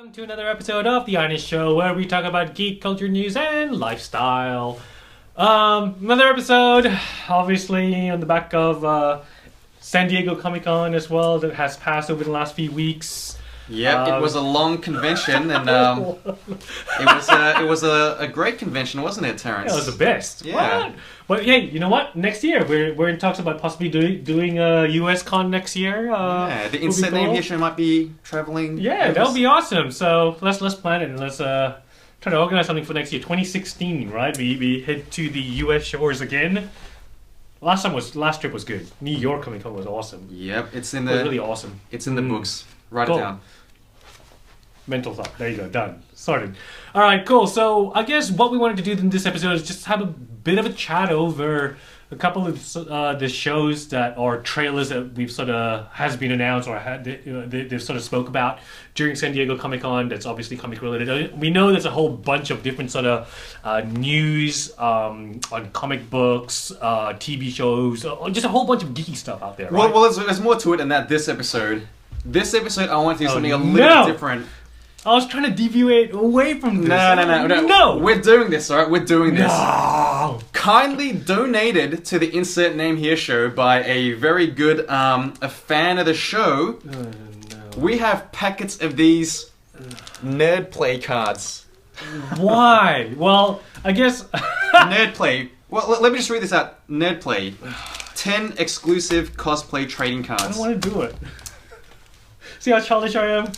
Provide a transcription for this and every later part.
Welcome to another episode of the INH show where we talk about geek culture news and lifestyle. Another episode, obviously on the back of San Diego Comic-Con as well, that has passed over the last few weeks. Yep, it was a long convention, and it was a great convention, wasn't it, Terrence? Yeah, it was the best. Yeah. What? But hey, you know what? Next year we're in talks about possibly doing a US con next year. Yeah, the Insert Name Here show might be traveling. Yeah, that would be awesome. So let's plan it and let's try to organize something for next year. 2016, right? We head to the US shores again. Last trip was good. New York Comic Con was awesome. Yep, it was really awesome. It's in the books. Write Cool. it down. Mental thought. There you go. Done. Sorted. All right, cool. So I guess what we wanted to do in this episode is just have a bit of a chat over a couple of the shows that are trailers that we've sort of has been announced or they've sort of spoke about during San Diego Comic-Con. That's obviously comic related. We know there's a whole bunch of different sort of news on comic books, TV shows, just a whole bunch of geeky stuff out there. Right? Well, there's more to it than that. This episode, I want to do something a little different. I was trying to deviate away from this. No! We're doing this, alright? We're doing this. No! Kindly donated to the Insert Name Here show by a very good a fan of the show. No. We have packets of these nerd play cards. Why? Well, I guess... Nerd play. Well, let me just read this out. Nerd play. 10 exclusive cosplay trading cards. I don't want to do it. See how childish I am?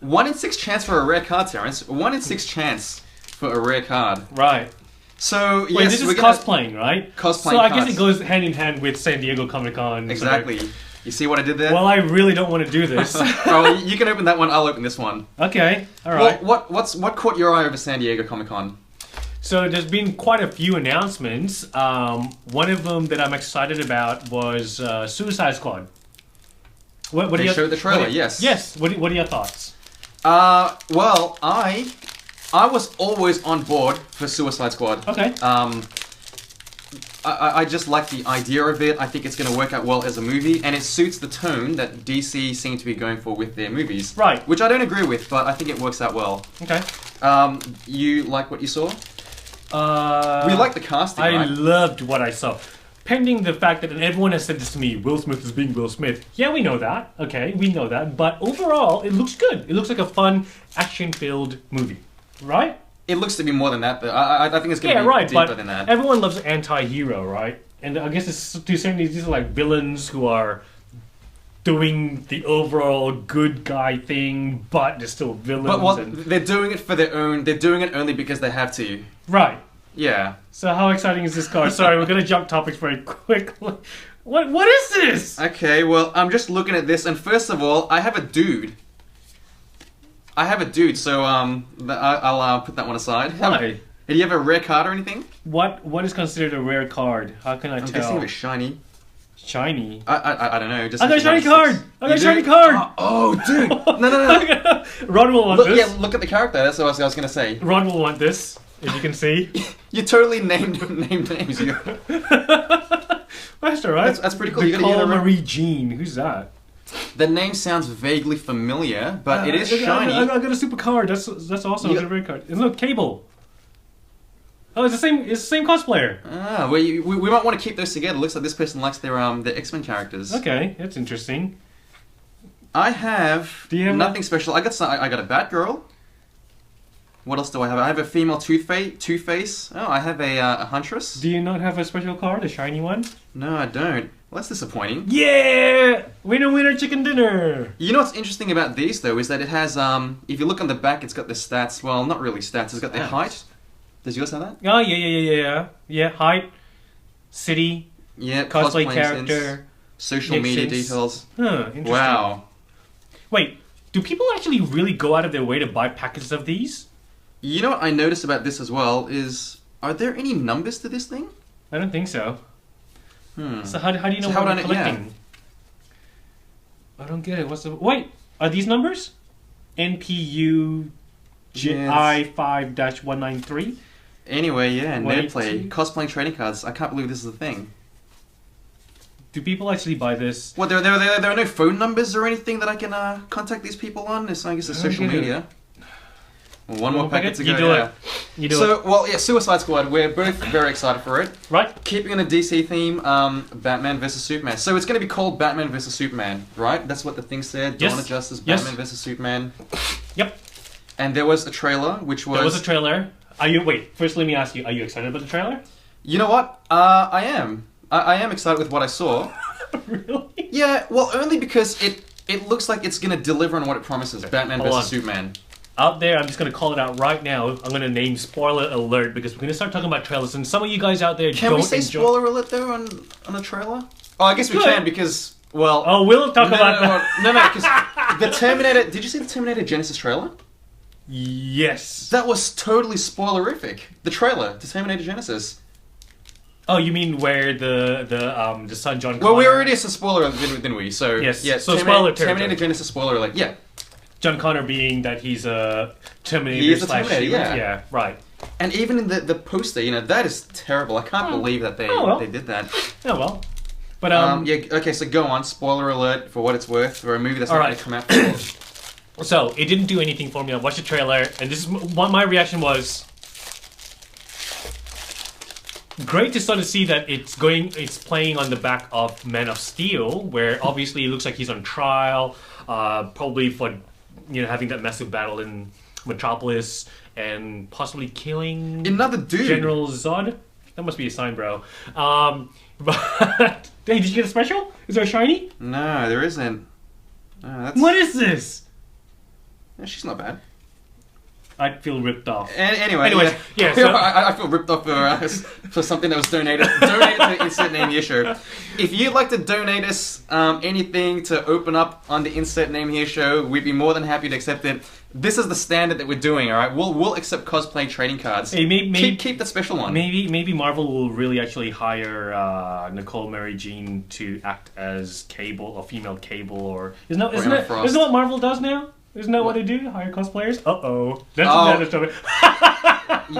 1 in 6 chance for a rare card, Terrence. 1 in 6 chance for a rare card. Right. So, wait, yes, this is cosplaying, right? Cosplaying So I cards. guess it goes hand in hand with San Diego Comic-Con. Exactly. You see what I did there? Well, I really don't want to do this. Oh, you can open that one, I'll open this one. Okay, alright. Well, what caught your eye over San Diego Comic-Con? So there's been quite a few announcements. One of them that I'm excited about was Suicide Squad. What They showed the trailer, yes. Yes. What are your thoughts? Well, I was always on board for Suicide Squad. Okay. I just like the idea of it. I think it's going to work out well as a movie, and it suits the tone that DC seem to be going for with their movies. Right. Which I don't agree with, but I think it works out well. Okay. You like what you saw? We We like the casting, I right? loved what I saw. Pending the fact that, and everyone has said this to me, Will Smith is being Will Smith. Yeah, we know that. Okay, we know that. But overall, it looks good. It looks like a fun, action-filled movie. Right? It looks to be more than that, but I think it's going to be deeper than that. Everyone loves anti-hero, right? And I guess it's, to certain these are like villains who are doing the overall good guy thing, but they're still villains. But they're doing it for their own. They're doing it only because they have to. Right. Yeah. So how exciting is this card? Sorry, we're gonna jump topics very quickly. What is this? Okay, well, I'm just looking at this, and first of all, I have a dude. So I'll put that one aside. Why? Did you have a rare card or anything? What is considered a rare card? How can I I'm tell? guessing it was shiny. Shiny. I don't know. Just I got a shiny Genesis. card! I got a shiny card! Oh, dude! No. Ron will want Look, this. yeah, look at the character. That's what I was gonna say. Ron will want this, if you can see. You totally named names. That's alright. That's pretty cool. Nicole Marie Jean. Who's that? The name sounds vaguely familiar, but it is shiny. I got a super card. That's awesome. It's a rare card. And look, Cable. Oh, it's the same cosplayer. Ah, we might want to keep those together. Looks like this person likes their X-Men characters. Okay, that's interesting. I have. Do you have nothing special? I got a Batgirl. What else do I have? I have a female Two-Face. Oh, I have a Huntress. Do you not have a special card, a shiny one? No, I don't. Well, that's disappointing. Yeah! Winner, chicken dinner! You know what's interesting about these, though, is that it has, if you look on the back, it's got the stats. Well, not really stats. It's got their height. Does yours have that? Oh, yeah. Yeah, height, city, Yeah, cosplay character, character, social media details. Huh, interesting. Wow. Wait, do people actually really go out of their way to buy packets of these? You know what I noticed about this as well is, are there any numbers to this thing? I don't think so. Hmm. So how do you know So how what would I'm I- collecting? I don't get it. What's the... Wait, are these numbers? NPU I5-193? Anyway, yeah, nerd 182? play, cosplaying trading cards. I can't believe this is a thing. do people actually buy this? Well, there are no phone numbers or anything that I can contact these people on. It's, I guess it's social media. Well, one more packet to go. You do it. You do it. So, well, yeah, Suicide Squad. We're both very excited for it. Right. Keeping on the DC theme, Batman vs Superman. So it's going to be called Batman vs Superman, right? That's what the thing said. Yes. Dawn of Justice, Yes. Batman vs Superman. Yep. And there was a trailer, which was... There was a trailer. Wait, first let me ask you, are you excited about the trailer? You know what? I am. I am excited with what I saw. Really? Yeah, well, only because it looks like it's going to deliver on what it promises. Batman Hold vs on. Superman. Out there, I'm just going to call it out right now. I'm going to name spoiler alert because we're going to start talking about trailers. And some of you guys out there Can don't we say enjoy... spoiler alert, though, on a trailer? Oh, I guess we can because, well... Oh, we'll talk about that. No, because the Terminator... Did you see the Terminator Genesis trailer? Yes. That was totally spoilerific. The trailer to Terminator Genesis. Oh, you mean where the son John Connor... Well, we already said spoiler, didn't we? So Yes. Yeah, So spoiler territory. Terminator Genesis spoiler alert. Yeah. John Connor being that he's a Terminator He is a slash Terminator, human. yeah. Yeah, right. And even in the poster, you know, that is terrible. I can't believe that they did that. Oh, well. But, Yeah. Okay. So go on. Spoiler alert for what it's worth for a movie that's not going to come out. For So, it didn't do anything for me. I watched the trailer, and this is what my reaction was. Great to sort of see that it's playing on the back of Man of Steel, where obviously it looks like he's on trial, probably for, having that massive battle in Metropolis, and possibly killing another dude. General Zod. That must be a sign, bro. But, hey, did you get a special? Is there a shiny? No, there isn't. That's... What is this? Yeah, she's not bad. I feel ripped off. Anyways, yeah. So I feel ripped off for something that was donated to Insert Name Here Show. If you'd like to donate us anything to open up on the Insert Name Here Show, we'd be more than happy to accept it. This is the standard that we're doing. All right, we'll accept cosplay trading cards. Hey, keep the special one. Maybe Marvel will really actually hire Nicole Mary Jean to act as Cable or female Cable, or isn't that what Marvel does now? Isn't that what they do? Hire cosplayers? That's another topic.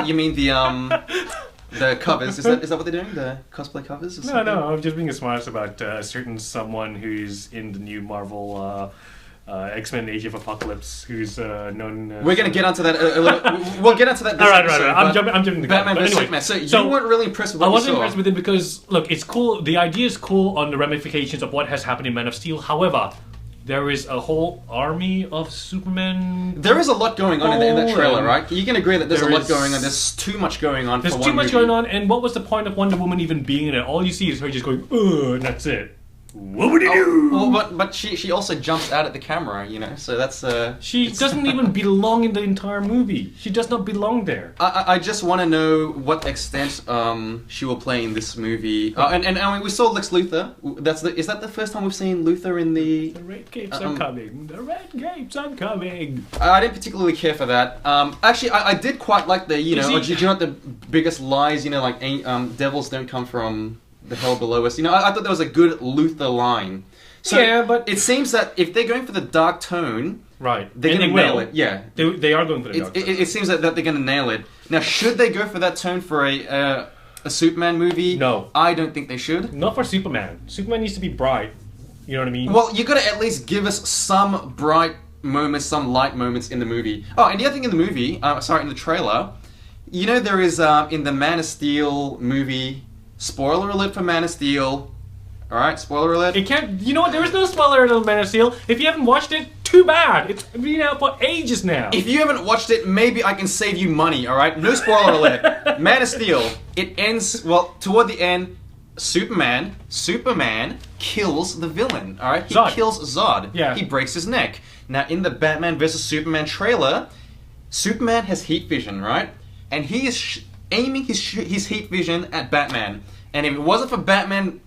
You mean the covers? Is that what they're doing? The cosplay covers? No. I'm just being a smartass about a certain someone who's in the new Marvel XMen Age of Apocalypse, who's known. We're gonna get onto that a little. We'll get onto that. This episode, right. I'm jumping the gun. Batman vs Superman. So you weren't really impressed with what I you wasn't saw. impressed with it because look, it's cool. The idea is cool on the ramifications of what has happened in Man of Steel. However, there is a whole army of Supermen. There is a lot going on in that trailer, right? You can agree that there's a lot going on. There's too much going on. There's too much going on, and what was the point of Wonder Woman even being in it? All you see is her just going, ugh, and that's it. What would he do? Well, but she also jumps out at the camera, so that's... She doesn't even belong in the entire movie. She does not belong there. I just want to know what extent she will play in this movie. And I mean, we saw Lex Luthor. Is that the first time we've seen Luthor in the... The red capes are coming. The red capes are coming. I didn't particularly care for that. Actually, I did quite like the, do you know what the biggest lies, like devils don't come from... the hell below us. I thought that was a good Luthor line. So yeah, but it seems that if they're going for the dark tone, right, they're going to nail it. Yeah, they are going for the dark tone. It seems that they're going to nail it. Now, should they go for that tone for a Superman movie? No, I don't think they should. Not for Superman. Superman needs to be bright. You know what I mean? Well, you got to at least give us some bright moments, some light moments in the movie. Oh, and the other thing in the movie, in the trailer, there is in the Man of Steel movie. Spoiler alert for Man of Steel. Alright, spoiler alert. It can't... You know what? There is no spoiler alert on Man of Steel. If you haven't watched it, too bad. It's been out for ages now. If you haven't watched it, maybe I can save you money, alright? No spoiler alert. Man of Steel. It ends... Well, toward the end, Superman kills the villain, alright? He kills Zod. Yeah. He breaks his neck. Now, in the Batman vs. Superman trailer, Superman has heat vision, right? And he is... aiming his heat vision at Batman. And if it wasn't for Batman,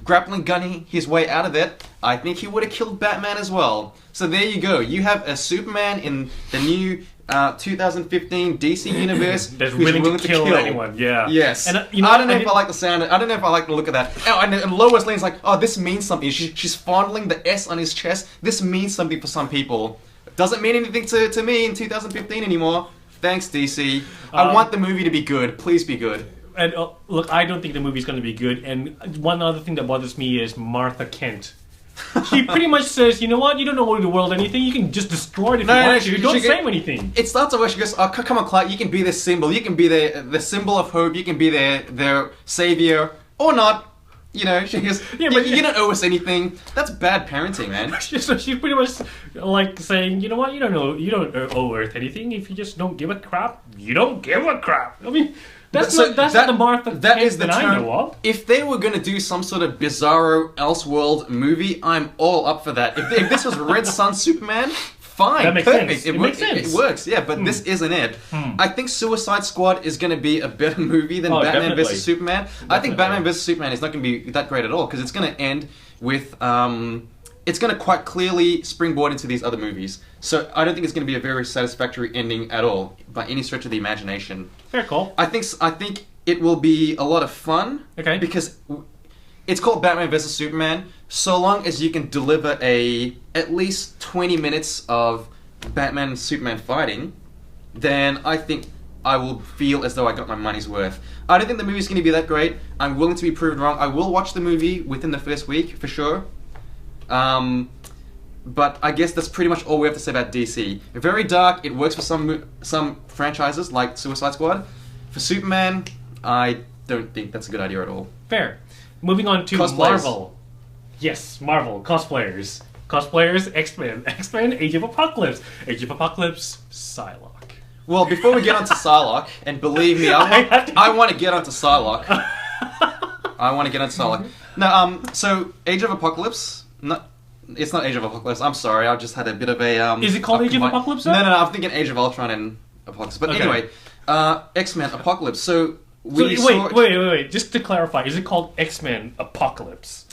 grappling gunning his way out of it, I think he would have killed Batman as well. So there you go. You have a Superman in the new 2015 DC universe that's willing to kill anyone. Yeah. Yes. And I don't know if I like the sound. I don't know if I like the look of that. Oh, and Lois Lane's like, oh, this means something. She's fondling the S on his chest. This means something for some people. Doesn't mean anything to me in 2015 anymore. Thanks, DC. I want the movie to be good. Please be good. And look, I don't think the movie's going to be good. And one other thing that bothers me is Martha Kent. She pretty much says, you know what? You don't know the world anything. You can just destroy it if you want to. Don't say anything. It starts away. She goes, "Oh, come on, Clark. You can be their symbol. You can be the symbol of hope. You can be their savior or not." You know, she goes, "Yeah, but you don't owe us anything." That's bad parenting, man. So she's pretty much like saying, you know what? You don't owe Earth anything. If you just don't give a crap, you don't give a crap. I mean. That's not the Martha that is the I term. know of. If they were going to do some sort of bizarro Elseworld movie, I'm all up for that. If this was Red Sun Superman, fine, that makes perfect. Sense. It makes sense. It works, yeah, but this isn't it. I think Suicide Squad is going to be a better movie than Batman vs Superman. Definitely. I think Batman vs Superman is not going to be that great at all, because it's going to end with... it's going to quite clearly springboard into these other movies. So I don't think it's going to be a very satisfactory ending at all, by any stretch of the imagination. Fair call. I think it will be a lot of fun. Okay. Because it's called Batman vs Superman. So long as you can deliver at least 20 minutes of Batman and Superman fighting, then I think I will feel as though I got my money's worth. I don't think the movie's going to be that great. I'm willing to be proven wrong. I will watch the movie within the first week for sure. But I guess that's pretty much all we have to say about DC. Very dark. It works for some franchises like Suicide Squad. For Superman, I don't think that's a good idea at all. Fair. Moving on to Marvel. Yes, Marvel cosplayers. X-Men, Age of Apocalypse, Psylocke. Well, before we get onto Psylocke, and believe me, I want to get onto Psylocke. No, so Age of Apocalypse. It's not Age of Apocalypse. I'm sorry. I just had a bit of a. Is it called Age of Apocalypse? No. I'm thinking Age of Ultron and Apocalypse. But anyway, X-Men Apocalypse. So wait. Just to clarify, is it called X-Men Apocalypse?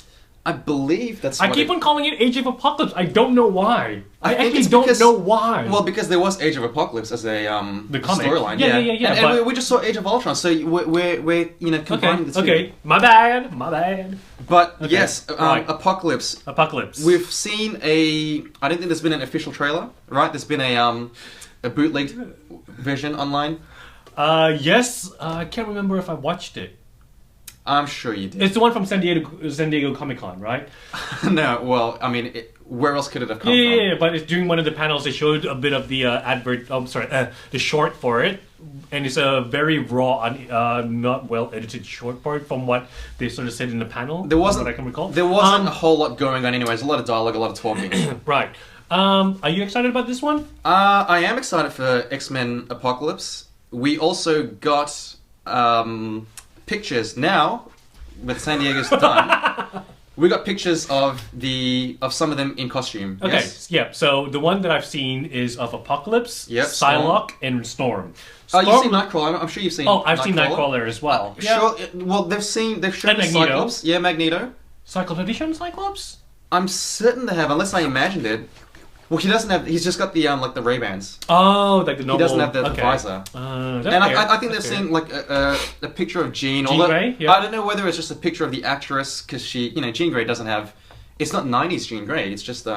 I believe that's. I keep on calling it Age of Apocalypse. I don't know why. I actually don't know why. Well, because there was Age of Apocalypse as a storyline. Yeah. And we just saw Age of Ultron, so we're combining the two. Okay, my bad. But yes, Apocalypse. Apocalypse. We've seen I don't think there's been an official trailer, right? There's been a bootlegged version online. Yes. I can't remember if I watched it. I'm sure you did. It's the one from San Diego Comic-Con, right? No, well, I mean, where else could it have come from? Yeah, but it's during one of the panels they showed a bit of the the short for it, and it's a very raw, not well edited short for it from what they sort of said in the panel. There wasn't, what I can recall. There wasn't a whole lot going on anyways. A lot of dialogue, a lot of talking. Right. Are you excited about this one? I am excited for X-Men Apocalypse. We also got pictures now, with San Diego's done. We got pictures of some of them in costume. Okay, yes? Yeah. So the one that I've seen is of Apocalypse, Psylocke, and Storm. Oh, you've seen Nightcrawler. I'm sure you've seen. Oh, I've seen Nightcrawler as well. Sure. Well, they've shown Cyclops. Yeah, Magneto. Cyclops? Have they shown Cyclops? I'm certain they have, unless I imagined it. Well, he doesn't have. He's just got the the Ray-Bans. Oh, like the normal. He doesn't have the visor. And I think they've seen like a picture of Jean. Jean Grey. Yeah. I don't know whether it's just a picture of the actress, because she, Jean Grey doesn't have. It's not '90s Jean Grey. It's just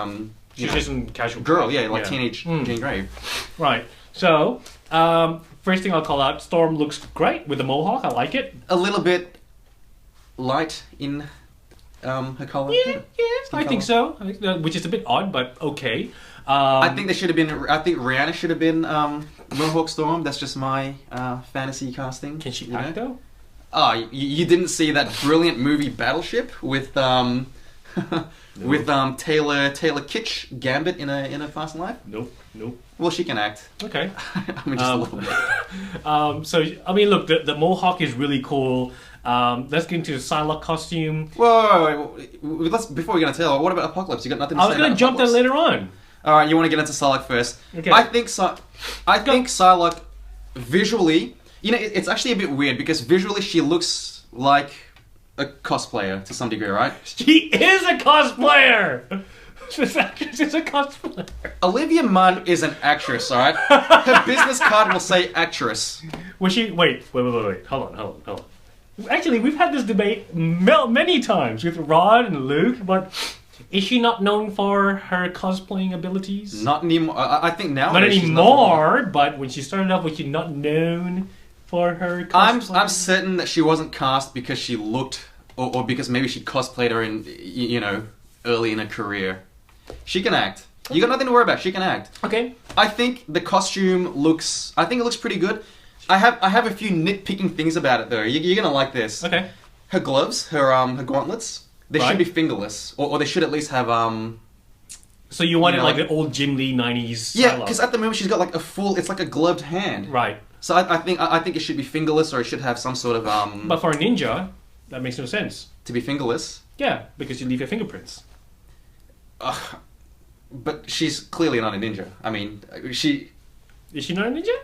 she's just a casual girl. Yeah, like teenage Jean Grey. Right. So first thing I'll call out: Storm looks great with the mohawk. I like it. A little bit light in. Her color. Yeah, I think so. Which is a bit odd, but okay. I think they should have been. I think Rihanna should have been Mohawk Storm. That's just my fantasy casting. Can she act though? Oh, you didn't see that brilliant movie Battleship with with Taylor Kitsch Gambit in a Fast Life? Nope. Well, she can act. Okay. I mean, just a little bit. So I mean, look, the mohawk is really cool. Let's get into the Psylocke costume. Whoa, before we're gonna tell, what about Apocalypse? You got nothing to say about I was gonna jump there later on. All right, you want to get into Psylocke first? Okay. I think Psylocke visually, it's actually a bit weird because visually she looks like a cosplayer to some degree, right? She is a cosplayer. This actress is a cosplayer. Olivia Munn is an actress, all right? Her business card will say actress. Was she? Wait. Hold on. Actually, we've had this debate many times with Rod and Luke, but is she not known for her cosplaying abilities? Not anymore. I think now. Not anymore, but when she started off, was she not known for her I'm cosplay? certain that she wasn't cast because she looked, or because maybe she cosplayed her in, early in her career. She can act. You got nothing to worry about. She can act. Okay. I think the costume looks. I think it looks pretty good. I have a few nitpicking things about it though. You're gonna like this. Okay. Her gloves, her gauntlets, they should be fingerless, or they should at least have So you wanted like an old Jim Lee 90s. Yeah, because at the moment she's got like it's like a gloved hand. Right. So I think it should be fingerless, or it should have some sort of But for a ninja, that makes no sense. to be fingerless. Yeah, because you leave your fingerprints. But she's clearly not a ninja. I mean, Is she not a ninja?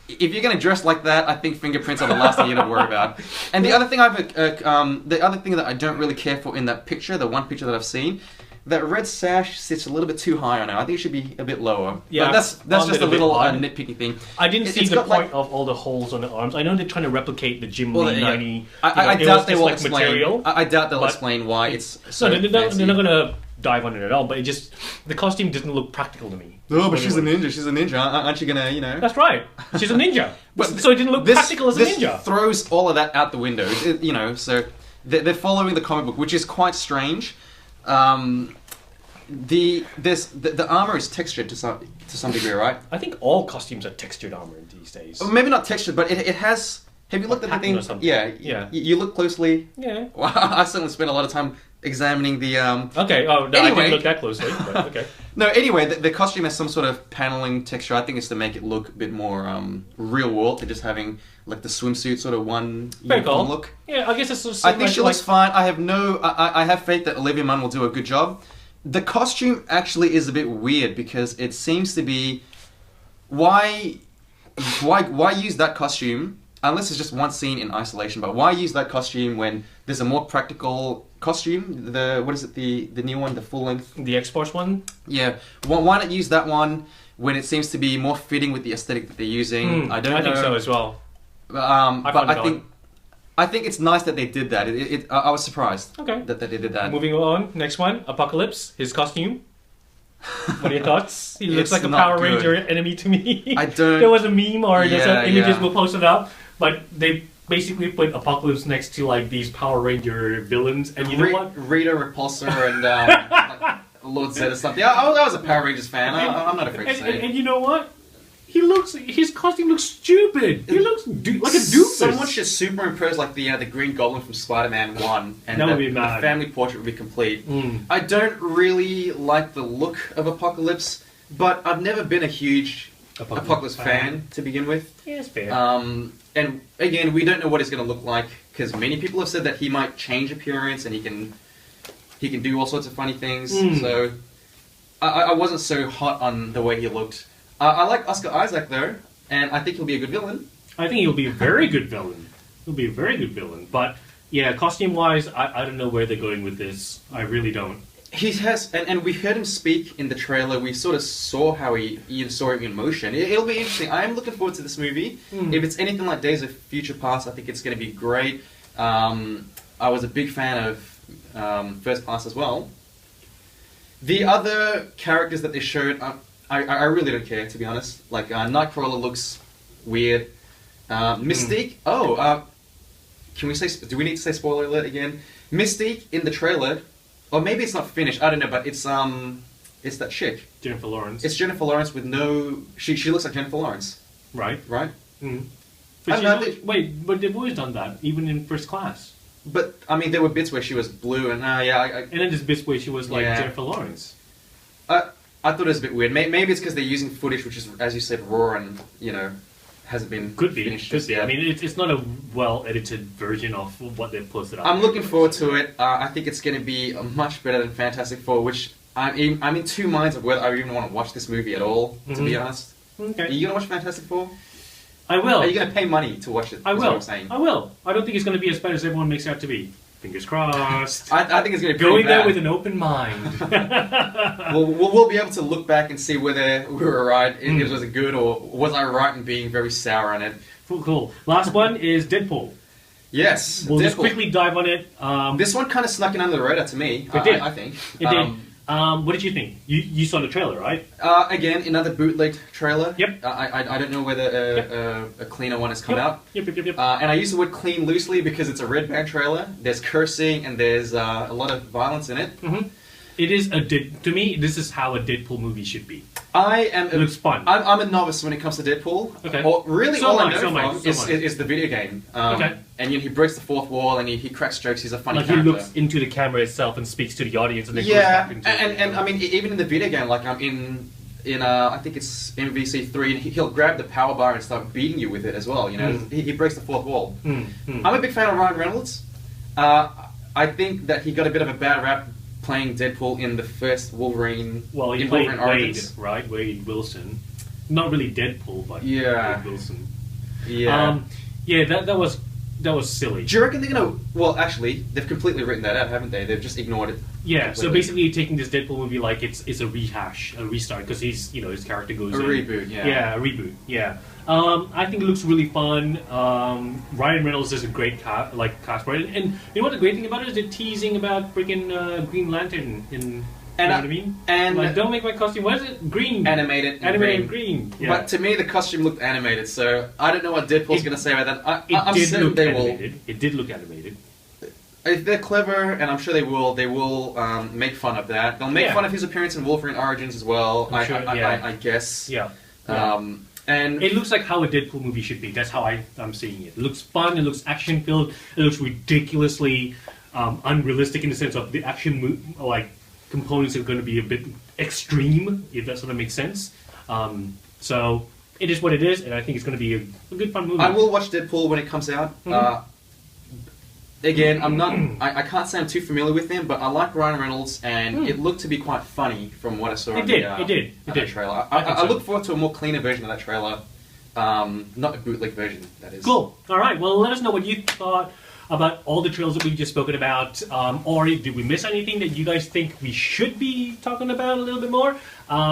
if you're going to dress like that, I think fingerprints are the last thing you need to worry about. And the other thing the other thing that I don't really care for in that picture, the one picture that I've seen, that red sash sits a little bit too high on her. I think it should be a bit lower. Yeah, but that's just a little nitpicky thing. I didn't see the point of all the holes on the arms. I know they're trying to replicate the Jim Lee 90. I doubt they will explain. Material, I doubt they'll explain why it's so they're fancy. not going to dive on it at all. But the costume doesn't look practical to me. No, but she's a ninja. She's a ninja. Aren't you gonna, That's right. She's a ninja. So it didn't look practical as a ninja. This throws all of that out the window. So they're following the comic book, which is quite strange. The armor is textured to some degree, right? I think all costumes are textured armor these days. Well, maybe not textured, but it has. Have you looked at the thing? Or something. Yeah. You look closely. Yeah. Well, I certainly spent a lot of time examining the. Okay. Oh no, anyway. I didn't look that closely. But okay. No. Anyway, the costume has some sort of paneling texture. I think it's to make it look a bit more real world than just having like the swimsuit sort of one uniform look. Yeah, I guess it's. Sort of I think she looks fine. I have faith that Olivia Munn will do a good job. The costume actually is a bit weird because it seems to be why use that costume unless it's just one scene in isolation, but why use that costume when there's a more practical costume? The new one, the full length, the X-Force one. Yeah, why not use that one when it seems to be more fitting with the aesthetic that they're using? I think so as well. I think it's nice that they did that. I was surprised that they did that. Moving on, next one, Apocalypse, his costume. What are your thoughts? He looks like a Power Ranger enemy to me. I don't... There was a meme or there's some images we'll post it up, but they basically put Apocalypse next to like these Power Ranger villains, and you know what? Rita Repulsor and Lord Zed or something. I was a Power Rangers fan. I'm not afraid to say it. And you know what? His costume looks stupid. He looks like a doofus. Someone should superimpose like the Green Goblin from Spider-Man 1, and that would be the mad. family portrait would be complete. I don't really like the look of Apocalypse, but I've never been a huge Apocalypse fan to begin with. Yeah, it's fair. And again, we don't know what he's going to look like because many people have said that he might change appearance and he can do all sorts of funny things. So I wasn't so hot on the way he looked. I like Oscar Isaac though, and I think he'll be a good villain. I think he'll be a very good villain. But yeah, costume-wise, I don't know where they're going with this. I really don't. He has, and we heard him speak in the trailer. We sort of saw how he saw him in motion. It'll be interesting. I am looking forward to this movie. If it's anything like Days of Future Past, I think it's going to be great. I was a big fan of First Class as well. The other characters that they showed, I really don't care, to be honest. Like, Nightcrawler looks weird. Mystique, can we say, do we need to say spoiler alert again? Mystique in the trailer, or maybe it's not finished, I don't know, but it's that chick. Jennifer Lawrence. It's Jennifer Lawrence with she looks like Jennifer Lawrence. Right. Right? But they've always done that, even in First Class. But, I mean, there were bits where she was blue, and and then there's bits where she was like Jennifer Lawrence. I thought it was a bit weird. Maybe it's because they're using footage which is, as you said, raw and, hasn't been finished. Could be. I mean, it's not a well-edited version of what they've posted up. I'm looking forward to it. I think it's going to be much better than Fantastic Four, which I'm in two minds of whether I even want to watch this movie at all, to be honest. Okay. Are you going to watch Fantastic Four? I will. Are you going to pay money to watch it? I will. What I'm saying. I will. I don't think it's going to be as bad as everyone makes it out to be. Fingers crossed. I think it's going to be going there with an open mind. we'll be able to look back and see whether we were right. It was good, or was I right in being very sour on it? Cool. Last one is Deadpool. Yes, we'll just quickly dive on it. This one kind of snuck in under the radar to me. It did. I think it did. What did you think? You saw the trailer, right? Again, another bootlegged trailer. Yep. I don't know whether a cleaner one has come out. Yep. And I use the word clean loosely because it's a red band trailer. There's cursing and there's a lot of violence in it. Mm-hmm. It is to me, this is how a Deadpool movie should be. It looks fun. I'm a novice when it comes to Deadpool. Okay. Or really, So all am I I, know is the video game. Okay. And he breaks the fourth wall and he cracks jokes. He's a funny Like character. he looks into the camera itself and speaks to the audience, and then goes Yeah, back into and I mean, even in the video game, like I'm in I think it's MVC 3, and he'll grab the power bar and start beating you with it as well. You know, he breaks the fourth wall. I'm a big fan of Ryan Reynolds. I think that he got a bit of a bad rap playing Deadpool in the first Wolverine. Well, he in played Wolverine Wade, Origins. right? Wade Wilson. Not really Deadpool, but Yeah. Wade Wilson. Yeah. That was silly. Do you reckon they're gonna? Well, actually, they've completely written that out, haven't they? They've just ignored it. Yeah, so completely. basically taking this Deadpool movie like it's a rehash, a restart, because his character goes A in. reboot, yeah. Yeah, a reboot, yeah. I think it looks really fun. Ryan Reynolds is a great cast for it. And you know what the great thing about it is they're teasing about freaking Green Lantern in... You know what I mean? And like, don't make my costume. What is it? Green. Animated. Animated green. Yeah. But to me, the costume looked animated, so I don't know what Deadpool's going to say about that. I'm did certain look they animated. It did look animated. If they're clever, and I'm sure they will make fun of that. They'll make fun of his appearance in Wolverine Origins as well, I guess. Yeah. And it looks like how a Deadpool movie should be. That's how I'm seeing it. It looks fun. It looks action-filled. It looks ridiculously unrealistic in the sense of the action components are going to be a bit extreme, if that sort of makes sense. So it is what it is, and I think it's going to be a good fun movie. I will watch Deadpool when it comes out. Again, I'm not. I can't say I'm too familiar with him, but I like Ryan Reynolds, and it looked to be quite funny from what I saw. It did. The trailer. I look forward to a more cleaner version of that trailer, not a bootleg version. That is cool. All right. Well, let us know what you thought about all the trailers that we've just spoken about, or did we miss anything that you guys think we should be talking about a little bit more?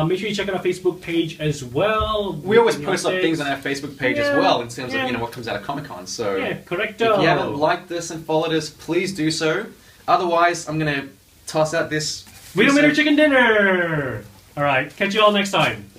Make sure you check out our Facebook page as well. We always post up things on our Facebook page as well in terms of what comes out of Comic-Con. So correcto. If you haven't liked us and followed us, please do so. Otherwise, I'm going to toss out this... We don't make chicken dinner! All right. Catch you all next time.